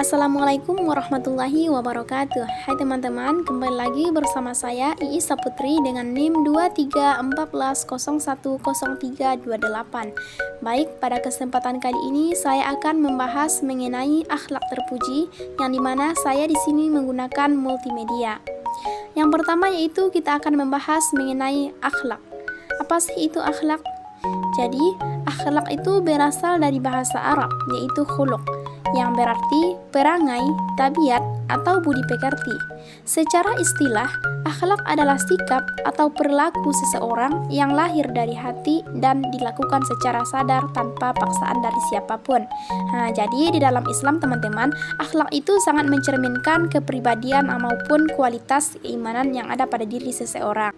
Assalamualaikum warahmatullahi wabarakatuh. Hai teman-teman, kembali lagi bersama saya Iis Saputri dengan NIM 2314010328. Baik, pada kesempatan kali ini saya akan membahas mengenai akhlak terpuji, yang dimana saya di sini menggunakan multimedia. Yang pertama yaitu kita akan membahas mengenai akhlak. Apa sih itu akhlak? Jadi, akhlak itu berasal dari bahasa Arab, yaitu khuluq, yang berarti perangai, tabiat, atau budi pekerti. Secara istilah, akhlak adalah sikap atau perilaku seseorang yang lahir dari hati dan dilakukan secara sadar tanpa paksaan dari siapapun. Jadi di dalam Islam teman-teman, akhlak itu sangat mencerminkan kepribadian maupun kualitas keimanan yang ada pada diri seseorang.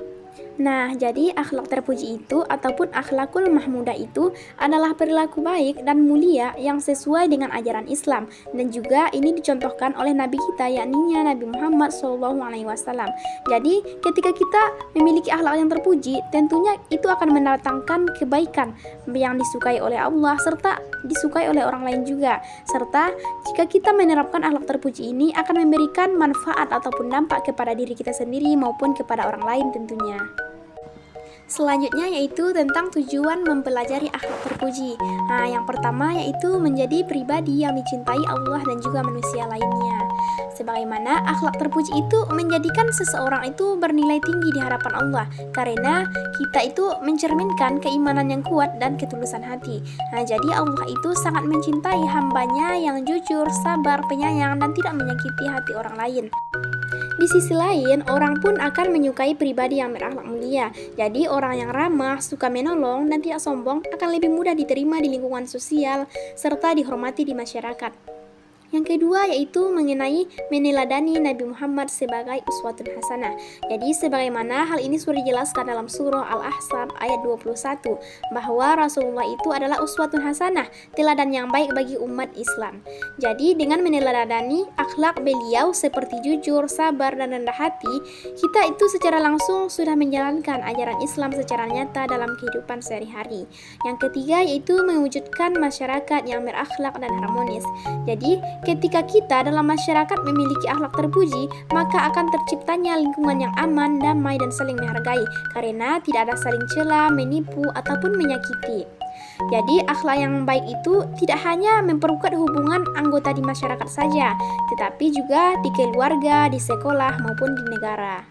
Nah, jadi akhlak terpuji itu ataupun akhlakul mahmudah itu adalah perilaku baik dan mulia yang sesuai dengan ajaran Islam, dan juga ini dicontohkan oleh Nabi kita, yakni Nabi Muhammad SAW. Jadi, ketika kita memiliki akhlak yang terpuji, tentunya itu akan mendatangkan kebaikan yang disukai oleh Allah serta disukai oleh orang lain juga. Serta jika kita menerapkan akhlak terpuji ini akan memberikan manfaat ataupun dampak kepada diri kita sendiri maupun kepada orang lain tentunya. Selanjutnya yaitu tentang tujuan mempelajari akhlak terpuji. Yang pertama yaitu menjadi pribadi yang dicintai Allah dan juga manusia lainnya. Sebagaimana akhlak terpuji itu menjadikan seseorang itu bernilai tinggi di hadapan Allah, karena kita itu mencerminkan keimanan yang kuat dan ketulusan hati. Jadi Allah itu sangat mencintai hambanya yang jujur, sabar, penyayang, dan tidak menyakiti hati orang lain. Di sisi lain, orang pun akan menyukai pribadi yang berakhlak mulia. Jadi orang yang ramah, suka menolong, dan tidak sombong akan lebih mudah diterima di lingkungan sosial serta dihormati di masyarakat. Yang kedua yaitu mengenai meneladani Nabi Muhammad sebagai uswatun hasanah. Jadi sebagaimana hal ini sudah dijelaskan dalam surah Al-Ahzab ayat 21, bahwa Rasulullah itu adalah uswatun hasanah, teladan yang baik bagi umat Islam. Jadi dengan meneladani akhlak beliau seperti jujur, sabar, dan rendah hati, kita itu secara langsung sudah menjalankan ajaran Islam secara nyata dalam kehidupan sehari-hari. Yang ketiga yaitu mewujudkan masyarakat yang berakhlak dan harmonis. Jadi ketika kita dalam masyarakat memiliki akhlak terpuji, maka akan terciptanya lingkungan yang aman, damai, dan saling menghargai, karena tidak ada saling cela, menipu, ataupun menyakiti. Jadi akhlak yang baik itu tidak hanya mempererat hubungan anggota di masyarakat saja, tetapi juga di keluarga, di sekolah, maupun di negara.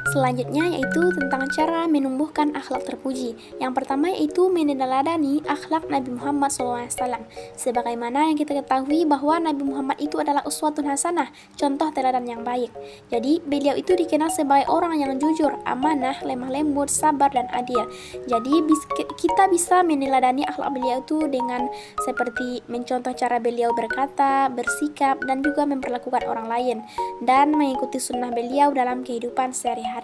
Selanjutnya yaitu tentang cara menumbuhkan akhlak terpuji. Yang pertama yaitu meneladani akhlak Nabi Muhammad SAW. Sebagaimana yang kita ketahui bahwa Nabi Muhammad itu adalah uswatun hasanah, contoh teladan yang baik. Jadi beliau itu dikenal sebagai orang yang jujur, amanah, lemah lembut, sabar, dan adil. Jadi kita bisa meneladani akhlak beliau itu dengan seperti mencontoh cara beliau berkata, bersikap, dan juga memperlakukan orang lain, dan mengikuti sunnah beliau dalam kehidupan sehari-hari.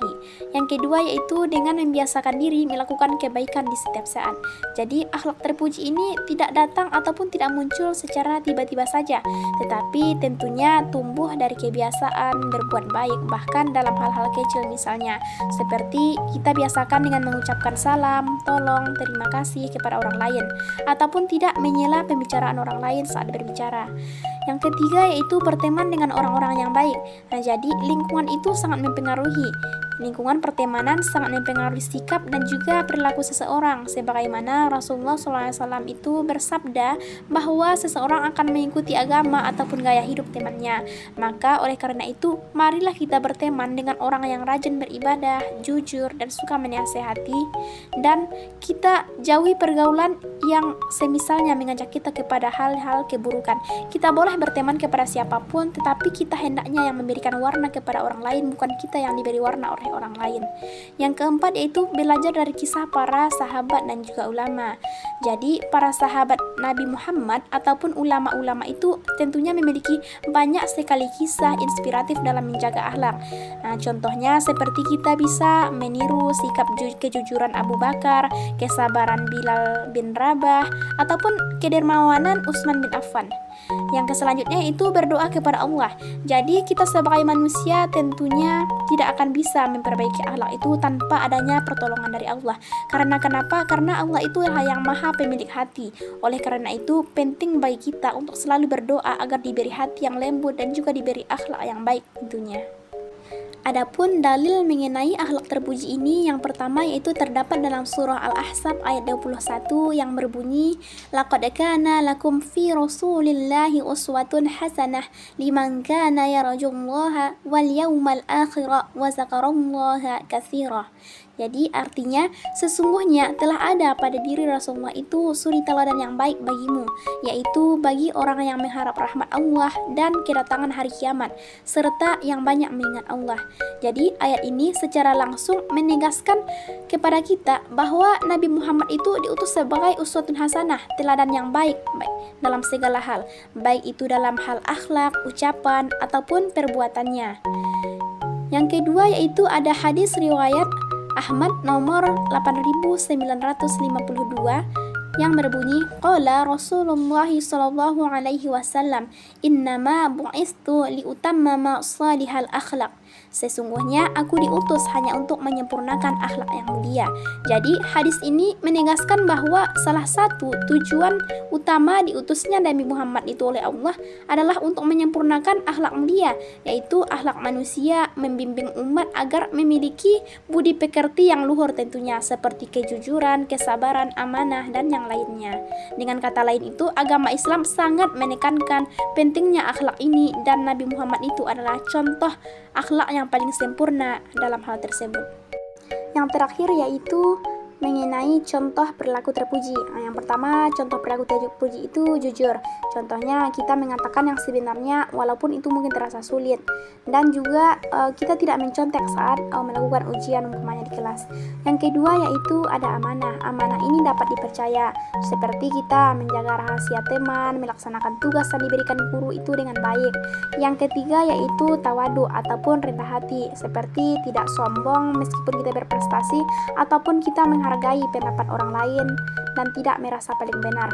Yang kedua yaitu dengan membiasakan diri melakukan kebaikan di setiap saat. Jadi akhlak terpuji ini tidak datang ataupun tidak muncul secara tiba-tiba saja, tetapi tentunya tumbuh dari kebiasaan berbuat baik, bahkan dalam hal-hal kecil misalnya seperti kita biasakan dengan mengucapkan salam, tolong, terima kasih kepada orang lain, ataupun tidak menyela pembicaraan orang lain saat berbicara. Yang ketiga yaitu berteman dengan orang-orang yang baik. Jadi lingkungan itu sangat mempengaruhi. Lingkungan pertemanan sangat mempengaruhi sikap dan juga perilaku seseorang. Sebagaimana Rasulullah SAW itu bersabda bahwa seseorang akan mengikuti agama ataupun gaya hidup temannya. Maka oleh karena itu, marilah kita berteman dengan orang yang rajin beribadah, jujur, dan suka menasehati. Dan kita jauhi pergaulan yang semisalnya mengajak kita kepada hal-hal keburukan. Kita boleh berteman kepada siapapun, tetapi kita hendaknya yang memberikan warna kepada orang lain, bukan kita yang diberi warna oleh orang lain. Yang keempat yaitu belajar dari kisah para sahabat dan juga ulama. Jadi para sahabat Nabi Muhammad ataupun ulama-ulama itu tentunya memiliki banyak sekali kisah inspiratif dalam menjaga akhlak. Contohnya seperti kita bisa meniru sikap kejujuran Abu Bakar, kesabaran Bilal bin Rabah, ataupun kedermawanan Utsman bin Affan. Yang selanjutnya itu berdoa kepada Allah. Jadi kita sebagai manusia tentunya tidak akan bisa memperbaiki akhlak itu tanpa adanya pertolongan dari Allah. Karena kenapa? Karena Allah itu yang maha pemilik hati. Oleh karena itu penting bagi kita untuk selalu berdoa agar diberi hati yang lembut dan juga diberi akhlak yang baik tentunya. Adapun dalil mengenai akhlak terpuji ini yang pertama yaitu terdapat dalam surah Al-Ahzab ayat 21 yang berbunyi, laqad kana lakum fi rasulillahi uswatun hasanah liman kana yarjullaha wal yawmal akhira wa zakarallaha katsira. Jadi artinya sesungguhnya telah ada pada diri Rasulullah itu suri teladan yang baik bagimu, yaitu bagi orang yang mengharap rahmat Allah dan kedatangan hari kiamat, serta yang banyak mengingat Allah. Jadi ayat ini secara langsung menegaskan kepada kita bahwa Nabi Muhammad itu diutus sebagai uswatun hasanah, teladan yang baik dalam segala hal, baik itu dalam hal akhlak, ucapan, ataupun perbuatannya. Yang kedua yaitu ada hadis riwayat Ahmad nomor 8952 yang berbunyi, qala Rasulullah sallallahu alaihi wasallam, innama bu'istu liutammama salihal akhlaq. Sesungguhnya aku diutus hanya untuk menyempurnakan akhlak yang mulia. Jadi hadis ini menegaskan bahwa salah satu tujuan utama diutusnya Nabi Muhammad itu oleh Allah adalah untuk menyempurnakan akhlak mulia, yaitu akhlak manusia, membimbing umat agar memiliki budi pekerti yang luhur tentunya, seperti kejujuran, kesabaran, amanah, dan yang lainnya. Dengan kata lain itu, agama Islam sangat menekankan pentingnya akhlak ini, dan Nabi Muhammad itu adalah contoh akhlak yang paling sempurna dalam hal tersebut. Yang terakhir yaitu mengenai contoh perilaku terpuji. Yang pertama, contoh perilaku terpuji itu jujur. Contohnya kita mengatakan yang sebenarnya walaupun itu mungkin terasa sulit, dan juga kita tidak mencontek saat melakukan ujian umpamanya di kelas. Yang kedua yaitu ada amanah. Amanah ini dapat dipercaya, seperti kita menjaga rahasia teman, melaksanakan tugas yang diberikan guru itu dengan baik. Yang ketiga yaitu tawadu ataupun rendah hati, seperti tidak sombong meskipun kita berprestasi, ataupun kita menghargai pendapat orang lain dan tidak merasa paling benar.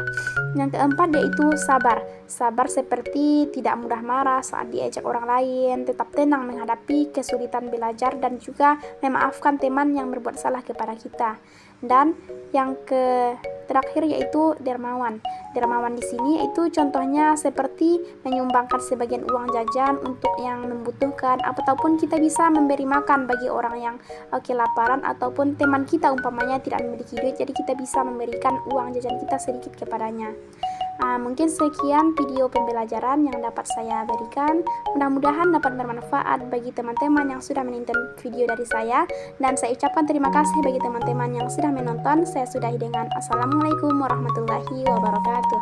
Yang keempat yaitu sabar. Sabar seperti tidak mudah marah saat diajak orang lain, tetap tenang menghadapi kesulitan belajar, dan juga memaafkan teman yang berbuat salah kepada kita. Dan yang terakhir yaitu dermawan. Dermawan di sini yaitu contohnya seperti menyumbangkan sebagian uang jajan untuk yang membutuhkan, ataupun kita bisa memberi makan bagi orang yang kelaparan, ataupun teman kita umpamanya tidak memiliki duit, jadi kita bisa memberikan uang jajan kita sedikit kepadanya. Mungkin sekian video pembelajaran yang dapat saya berikan. Mudah-mudahan dapat bermanfaat bagi teman-teman yang sudah menonton video dari saya, dan saya ucapkan terima kasih bagi teman-teman yang sudah menonton. Saya sudahi dengan Assalamualaikum warahmatullahi wabarakatuh.